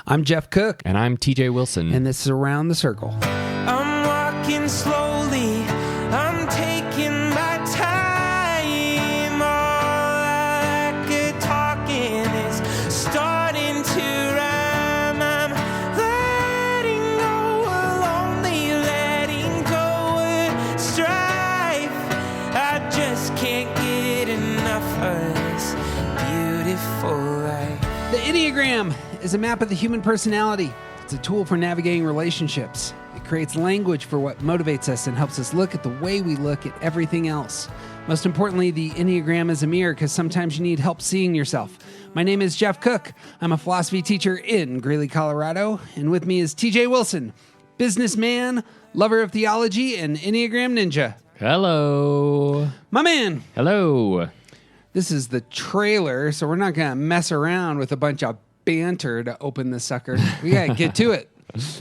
I'm Jeff Cook. And I'm TJ Wilson. And this is Around the Circle. I'm walking slowly. I'm taking my time. All I could talking is starting to rhyme. I'm letting go of lonely, letting go of strife. I just can't get enough of this beautiful life. The Enneagram is a map of the human personality. It's a tool for navigating relationships. It creates language for what motivates us and helps us look at the way we look at everything else. Most importantly, the Enneagram is a mirror because sometimes you need help seeing yourself. My name is Jeff Cook. I'm a philosophy teacher in Greeley, Colorado. And with me is TJ Wilson, businessman, lover of theology, and Enneagram ninja. Hello. My man. Hello. This is the trailer, so we're not going to mess around with a bunch of banter to open the sucker. We got to get to it.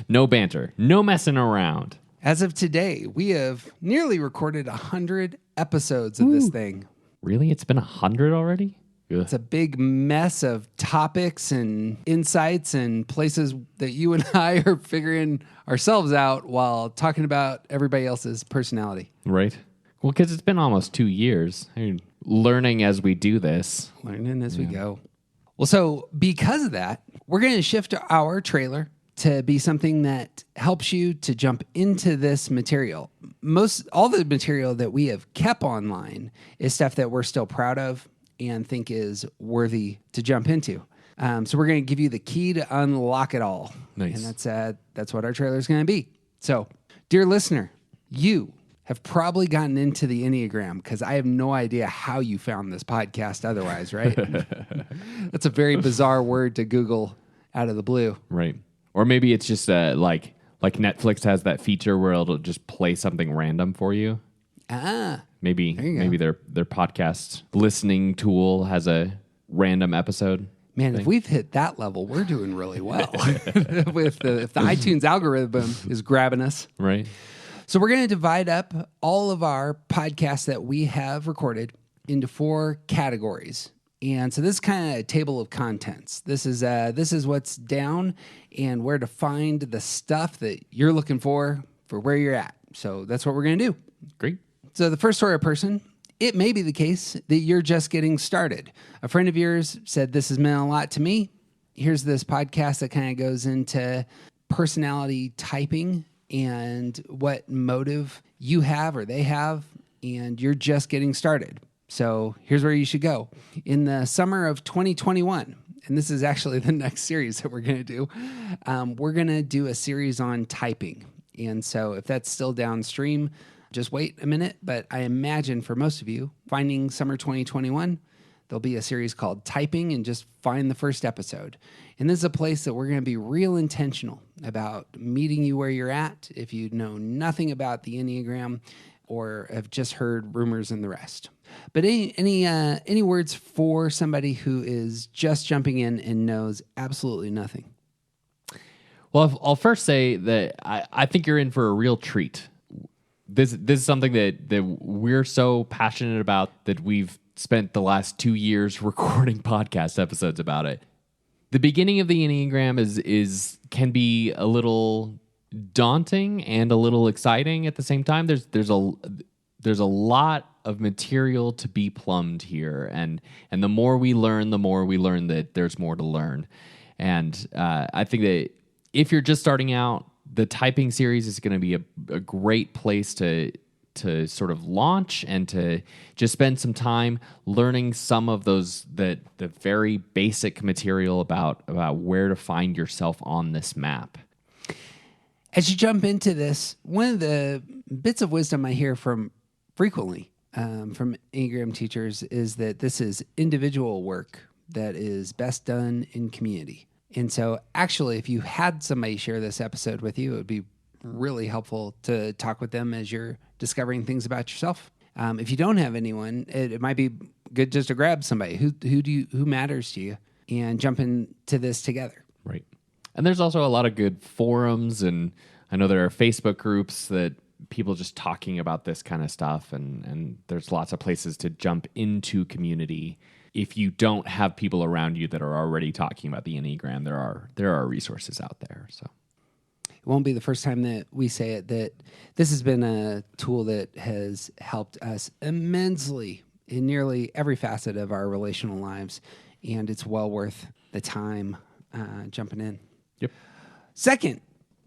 No banter. No messing around. As of today, we have nearly recorded 100 episodes of this thing. Really? It's been 100 already? Ugh. It's a big mess of topics and insights and places that you and I are figuring ourselves out while talking about everybody else's personality. Right? Well, because it's been almost 2 years. I mean, learning as we do this. Learning as we go. Well, so because of that, we're going to shift our trailer to be something that helps you to jump into this material. All the material that we have kept online is stuff that we're still proud of and think is worthy to jump into. So we're going to give you the key to unlock it all. Nice. And that's what our trailer is going to be. So, dear listener, you have probably gotten into the Enneagram because I have no idea how you found this podcast otherwise, right? That's a very bizarre word to Google out of the blue. Right. Or maybe it's just like Netflix has that feature where it'll just play something random for you. Maybe their podcast listening tool has a random episode. Man, if we've hit that level, we're doing really well. If the iTunes algorithm is grabbing us. Right. So we're going to divide up all of our podcasts that we have recorded into 4 categories. And so this is kind of a table of contents. This is what's down and where to find the stuff that you're looking for where you're at. So that's what we're going to do. Great. So the first sort of person, it may be the case that you're just getting started. A friend of yours said, this has meant a lot to me. Here's this podcast that kind of goes into personality typing and what motive you have or they have, and you're just getting started. So here's where you should go. In the summer of 2021, and this is actually the next series that we're going to do, we're going to do a series on typing. And so if that's still downstream, just wait a minute. But I imagine for most of you, finding summer 2021, there'll be a series called Typing, and just find the first episode. And this is a place that we're going to be real intentional about meeting you where you're at if you know nothing about the Enneagram or have just heard rumors and the rest. But any words for somebody who is just jumping in and knows absolutely nothing? Well, I'll first say that I think you're in for a real treat. This is something that we're so passionate about that we've spent the last 2 years recording podcast episodes about it. The beginning of the Enneagram can be a little daunting and a little exciting at the same time. There's a lot of material to be plumbed here, and the more we learn that there's more to learn. And I think that if you're just starting out, the typing series is going to be a great place to sort of launch and to just spend some time learning some of the very basic material about where to find yourself on this map. As you jump into this, one of the bits of wisdom I hear frequently from Enneagram teachers is that this is individual work that is best done in community. And so actually, if you had somebody share this episode with you, it would be really helpful to talk with them as you're discovering things about yourself. If you don't have anyone, it might be good just to grab somebody who matters to you and jump into this together. Right. And there's also a lot of good forums, and I know there are Facebook groups that people just talking about this kind of stuff, and there's lots of places to jump into community if you don't have people around you that are already talking about the Enneagram, there are resources out there. So it won't be the first time that we say it, that this has been a tool that has helped us immensely in nearly every facet of our relational lives, and it's well worth the time jumping in. Yep. Second,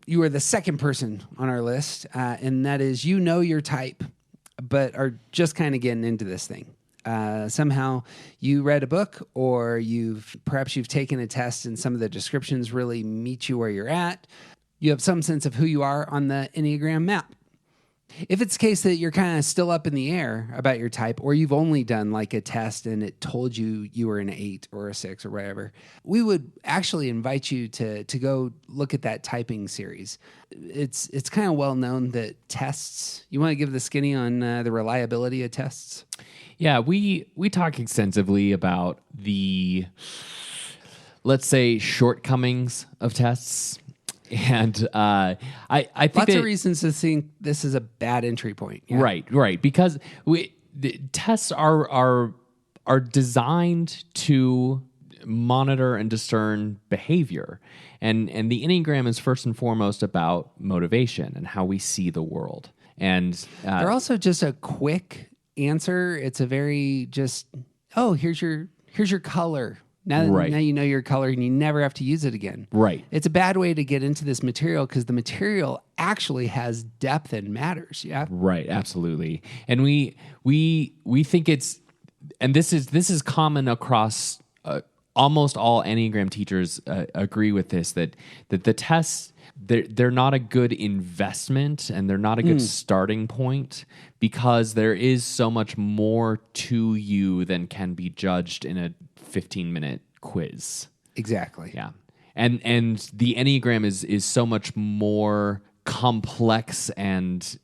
you are the second person on our list, and that is you know your type, but are just kind of getting into this thing. Somehow you read a book, or perhaps you've taken a test and some of the descriptions really meet you where you're at. You have some sense of who you are on the Enneagram map. If it's the case that you're kind of still up in the air about your type, or you've only done like a test and it told you you were an 8 or a 6 or whatever, we would actually invite you to go look at that typing series. It's kind of well known that tests, you want to give the skinny on the reliability of tests? Yeah, we talk extensively about the, let's say, shortcomings of tests. And I think lots of reasons to think this is a bad entry point. Yeah. Right. Because the tests are designed to monitor and discern behavior, and the Enneagram is first and foremost about motivation and how we see the world. And they're also just a quick answer. It's a very just, here's your color. Now you know your color and you never have to use it again. Right. It's a bad way to get into this material because the material actually has depth and matters. Yeah. Right. Absolutely. And we think it's, and this is common across almost all Enneagram teachers agree with this, that the tests, they're not a good investment and they're not a good starting point, because there is so much more to you than can be judged in a 15-minute quiz. Exactly. Yeah. And the Enneagram is so much more complex and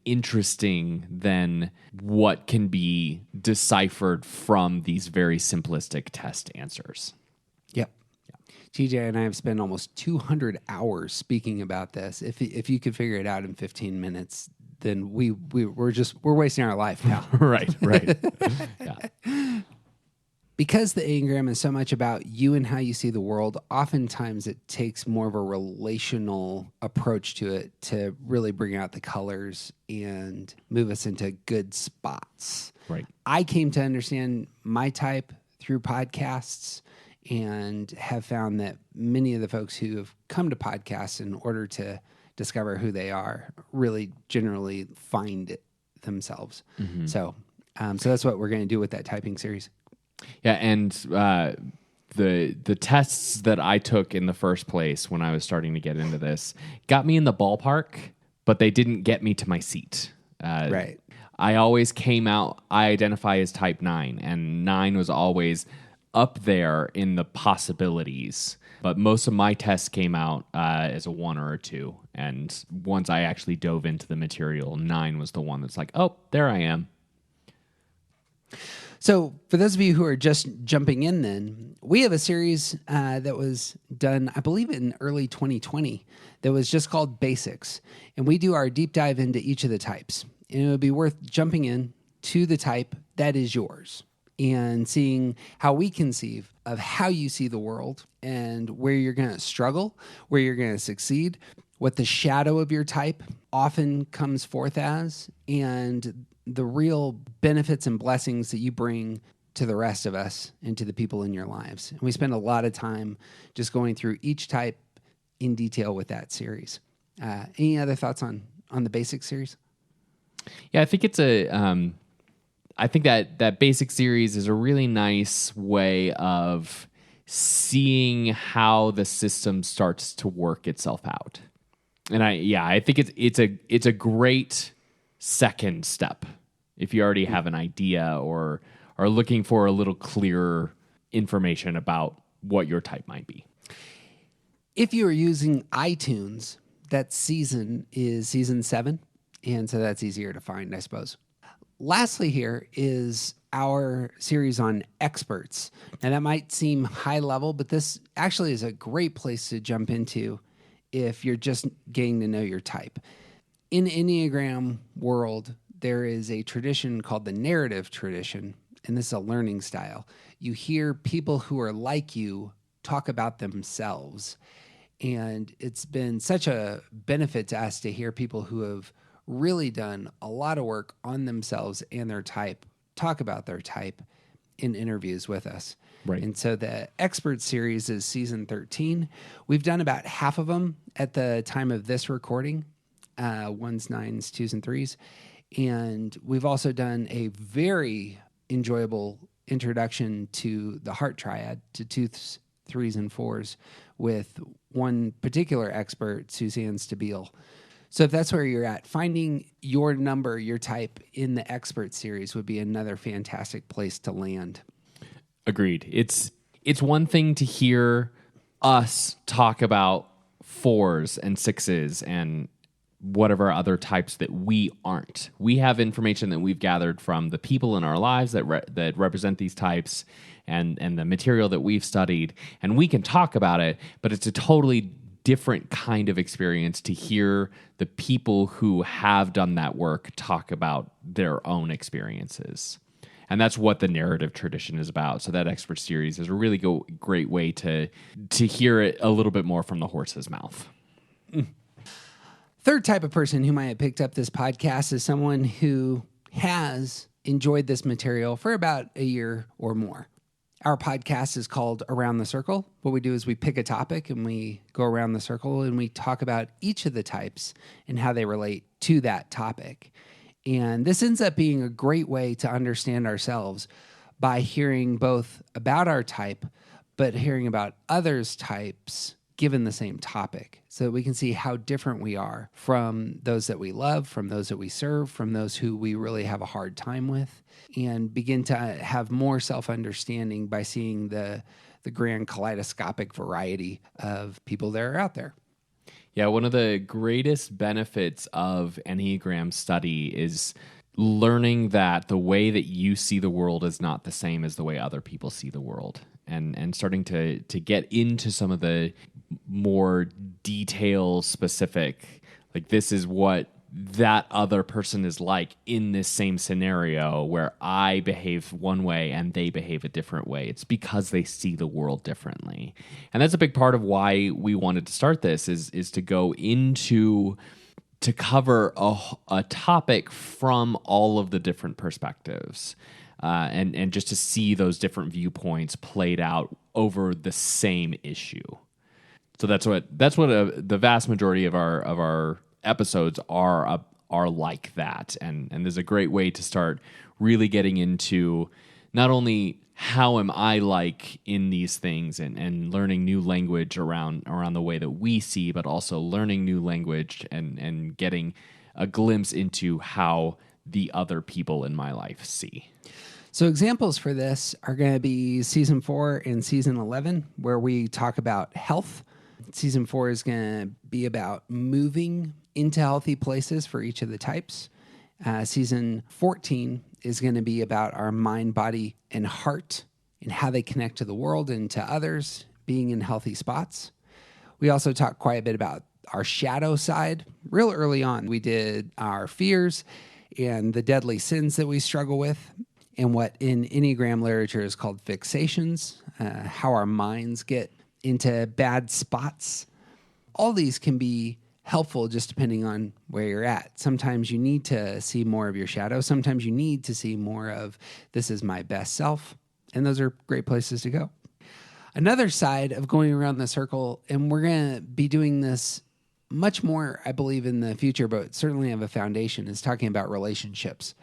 interesting than what can be deciphered from these very simplistic test answers. Yep. TJ and I have spent almost 200 hours speaking about this. If you could figure it out in 15 minutes, then we're wasting our life now. Right. Yeah. Because the Enneagram is so much about you and how you see the world, oftentimes it takes more of a relational approach to it to really bring out the colors and move us into good spots. Right. I came to understand my type through podcasts, and have found that many of the folks who have come to podcasts in order to discover who they are really generally find it themselves. Mm-hmm. So that's what we're going to do with that typing series. Yeah, and the tests that I took in the first place when I was starting to get into this got me in the ballpark, but they didn't get me to my seat. Right. I always came out, I identify as type 9, and 9 was always up there in the possibilities. But most of my tests came out as a 1 or a 2. And once I actually dove into the material, 9 was the one that's like, oh, there I am. So for those of you who are just jumping in then, we have a series that was done, I believe, in early 2020 that was just called Basics. And we do our deep dive into each of the types. And it would be worth jumping in to the type that is yours and seeing how we conceive of how you see the world and where you're going to struggle, where you're going to succeed, what the shadow of your type often comes forth as, and the real benefits and blessings that you bring to the rest of us and to the people in your lives. And we spend a lot of time just going through each type in detail with that series. Any other thoughts on the Basic series? Yeah, I think it's I think that Basic series is a really nice way of seeing how the system starts to work itself out. And I think it's a great second step if you already have an idea or are looking for a little clearer information about what your type might be. If you are using iTunes, that season is season 7, and so that's easier to find, I suppose. Lastly here is our series on experts. Now that might seem high level, but this actually is a great place to jump into if you're just getting to know your type. In Enneagram world, there is a tradition called the narrative tradition, and this is a learning style, you hear people who are like you talk about themselves. And it's been such a benefit to us to hear people who have really done a lot of work on themselves and their type talk about their type in interviews with us. Right. And so the expert series is season 13. We've done about half of them at the time of this recording, 1s, 9s, 2s, and 3s. And we've also done a very enjoyable introduction to the heart triad, to 2s, 3s, and 4s with one particular expert, Suzanne Stabile. So if that's where you're at, finding your number, your type in the expert series would be another fantastic place to land. Agreed. It's one thing to hear us talk about 4s and 6s and whatever other types that we aren't. We have information that we've gathered from the people in our lives that represent these types and the material that we've studied, and we can talk about it, but it's a totally different kind of experience to hear the people who have done that work talk about their own experiences. And that's what the narrative tradition is about. So that expert series is a really great way to hear it a little bit more from the horse's mouth. Third type of person who might have picked up this podcast is someone who has enjoyed this material for about a year or more. Our podcast is called Around the Circle. What we do is we pick a topic and we go around the circle and we talk about each of the types and how they relate to that topic. And this ends up being a great way to understand ourselves by hearing both about our type, but hearing about others' types given the same topic, so that we can see how different we are from those that we love, from those that we serve, from those who we really have a hard time with, and begin to have more self-understanding by seeing the grand kaleidoscopic variety of people that are out there. Yeah, one of the greatest benefits of Enneagram study is learning that the way that you see the world is not the same as the way other people see the world. And starting to get into some of the more detail specific, like this is what that other person is like in this same scenario where I behave one way and they behave a different way. It's because they see the world differently. And that's a big part of why we wanted to start this is to go into to cover a topic from all of the different perspectives. And just to see those different viewpoints played out over the same issue. So that's what the vast majority of our episodes are like that. And there's a great way to start really getting into not only how am I like in these things and learning new language around the way that we see, but also learning new language and getting a glimpse into how the other people in my life see. So examples for this are going to be season 4 and season 11, where we talk about health. Season 4 is going to be about moving into healthy places for each of the types. Season 14 is going to be about our mind, body, and heart and how they connect to the world and to others, being in healthy spots. We also talk quite a bit about our shadow side. Real early on, we did our fears and the deadly sins that we struggle with, and what in Enneagram literature is called fixations, how our minds get into bad spots. All these can be helpful just depending on where you're at. Sometimes you need to see more of your shadow. Sometimes you need to see more of this is my best self. And those are great places to go. Another side of going around the circle, and we're going to be doing this much more, I believe, in the future, but certainly have a foundation, is talking about relationships.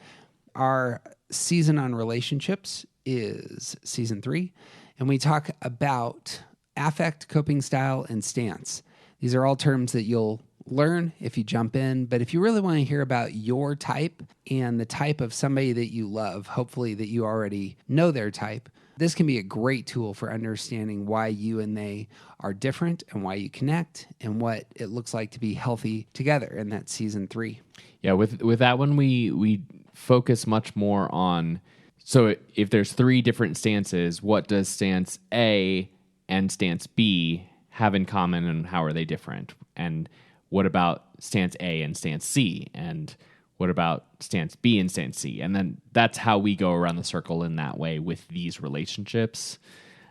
Our season on relationships is season 3, and we talk about affect, coping style, and stance. These are all terms that you'll learn if you jump in, but if you really want to hear about your type and the type of somebody that you love, hopefully that you already know their type, this can be a great tool for understanding why you and they are different and why you connect and what it looks like to be healthy together. And that's season 3. Yeah, with that one, we focus much more on, so if there's 3 different stances, what does stance A and stance B have in common and how are they different? And what about stance A and stance C? And What about stance B and stance C? And then that's how we go around the circle in that way with these relationships.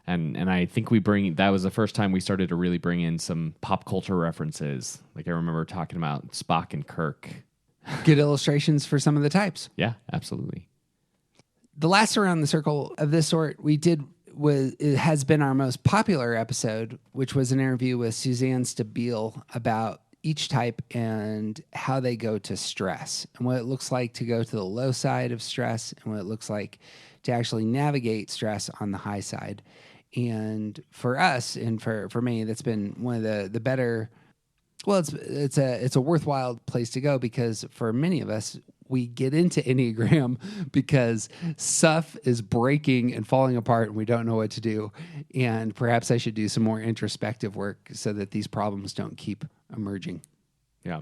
And I think that was the first time we started to really bring in some pop culture references. Like I remember talking about Spock and Kirk. Good illustrations for some of the types. Yeah, absolutely. The last around the circle of this sort we did has been our most popular episode, which was an interview with Suzanne Stabile about each type and how they go to stress and what it looks like to go to the low side of stress and what it looks like to actually navigate stress on the high side. And for us and for me, that's been one of the better. Well, it's a worthwhile place to go because for many of us, we get into Enneagram because stuff is breaking and falling apart and we don't know what to do. And perhaps I should do some more introspective work so that these problems don't keep emerging. Yeah.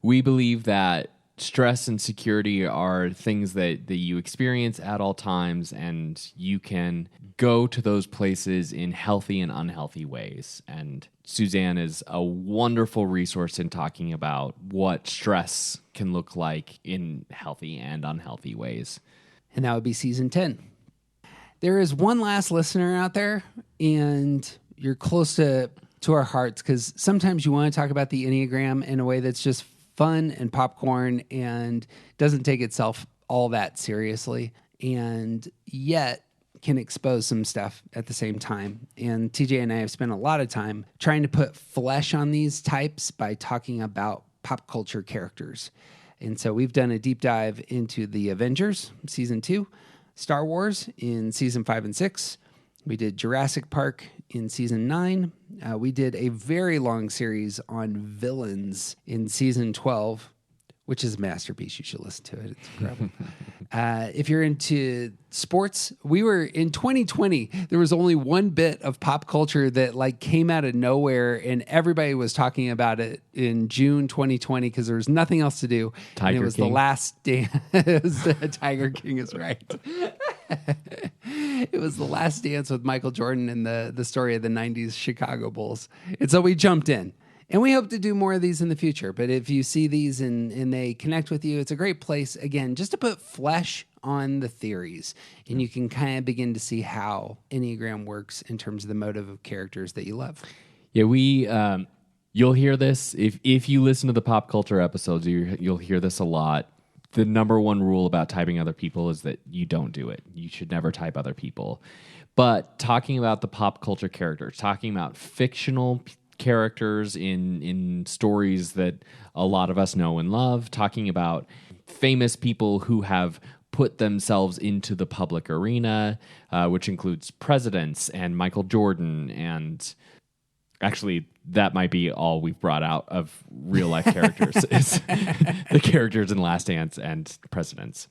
We believe that stress and security are things that you experience at all times, and you can go to those places in healthy and unhealthy ways. And Suzanne is a wonderful resource in talking about what stress can look like in healthy and unhealthy ways. And that would be season 10. There is one last listener out there, and you're close to our hearts because sometimes you want to talk about the Enneagram in a way that's just fun and popcorn and doesn't take itself all that seriously, and yet can expose some stuff at the same time. And TJ and I have spent a lot of time trying to put flesh on these types by talking about pop culture characters. And so we've done a deep dive into the Avengers, season 2, Star Wars in season 5 and 6. We did Jurassic Park in season 9. We did a very long series on villains in season 12, which is a masterpiece. You should listen to it. It's incredible. If you're into sports, we were in 2020. There was only one bit of pop culture that came out of nowhere, and everybody was talking about it in June 2020 because there was nothing else to do. Tiger and it was King. The Last Dance. It was Tiger King is right. It was The Last Dance with Michael Jordan and the story of the 90s Chicago Bulls. And so we jumped in. And we hope to do more of these in the future. But if you see these and they connect with you, it's a great place, again, just to put flesh on the theories. And you can kind of begin to see how Enneagram works in terms of the motive of characters that you love. Yeah, you'll hear this. If you listen to the pop culture episodes, you'll hear this a lot. The number one rule about typing other people is that you don't do it. You should never type other people. But talking about the pop culture characters, talking about fictional characters in stories that a lot of us know and love, talking about famous people who have put themselves into the public arena, which includes presidents and Michael Jordan, and actually that might be all we've brought out of real life characters is the characters in Last Dance and presidents.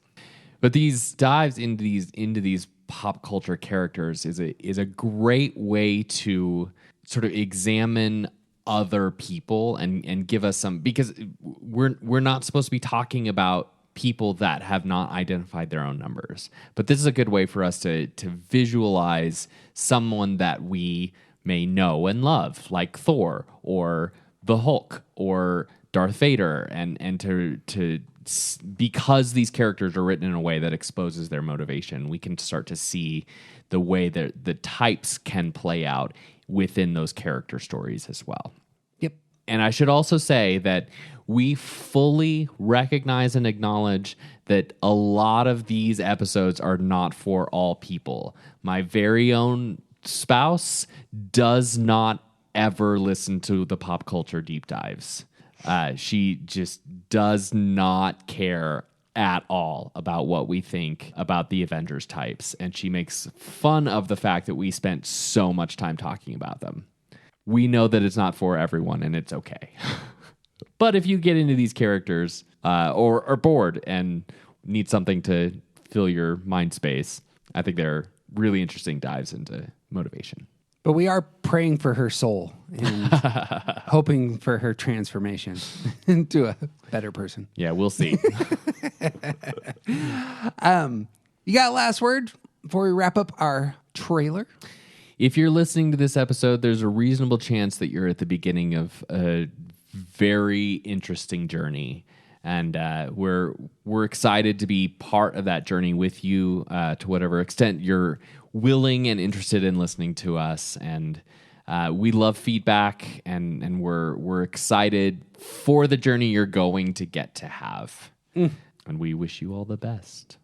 But these dives into these pop culture characters is a great way to sort of examine other people and give us some, because we're not supposed to be talking about people that have not identified their own numbers. But this is a good way for us to visualize someone that we may know and love, like Thor or the Hulk or Darth Vader, and to because these characters are written in a way that exposes their motivation, we can start to see the way that the types can play out within those character stories as well. Yep. And I should also say that we fully recognize and acknowledge that a lot of these episodes are not for all people. My very own spouse does not ever listen to the pop culture deep dives. She just does not care at all about what we think about the Avengers types, and she makes fun of the fact that we spent so much time talking about them. We know that it's not for everyone, and it's okay. But if you get into these characters or are bored and need something to fill your mind space, I think they're really interesting dives into motivation. But we are praying for her soul and hoping for her transformation into a better person. Yeah, we'll see. You got a last word before we wrap up our trailer? If you're listening to this episode, there's a reasonable chance that you're at the beginning of a very interesting journey. And we're excited to be part of that journey with you to whatever extent you're willing and interested in listening to us. And we love feedback, and we're excited for the journey you're going to get to have. And we wish you all the best.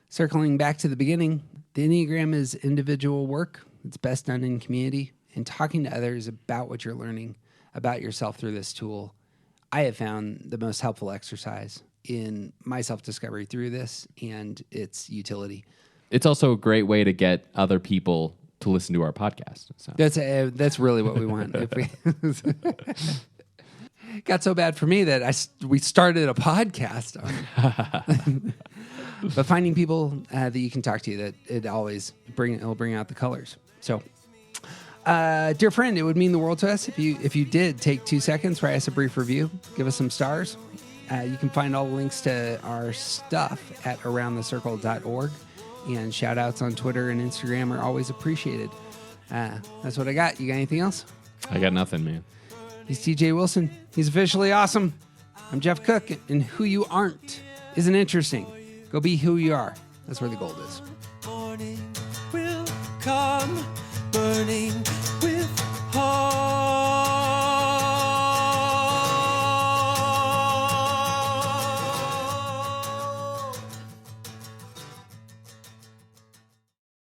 Circling back to the beginning, the Enneagram is individual work. It's best done in community, and talking to others about what you're learning about yourself through this tool. I have found the most helpful exercise in my self-discovery through this and its utility. It's also a great way to get other people to listen to our podcast. So. That's really what we want. Got so bad for me that we started a podcast. But finding people that you can talk to, that it'll bring out the colors. So, dear friend, it would mean the world to us if you did take 2 seconds, write us a brief review, give us some stars. You can find all the links to our stuff at aroundthecircle.org, and shout outs on Twitter and Instagram are always appreciated. That's what I got. You got anything else? I got nothing, man. He's TJ Wilson. He's officially awesome. I'm Jeff Cook, and who you aren't isn't interesting. Go be who you are. That's where the gold is. Morning will come burning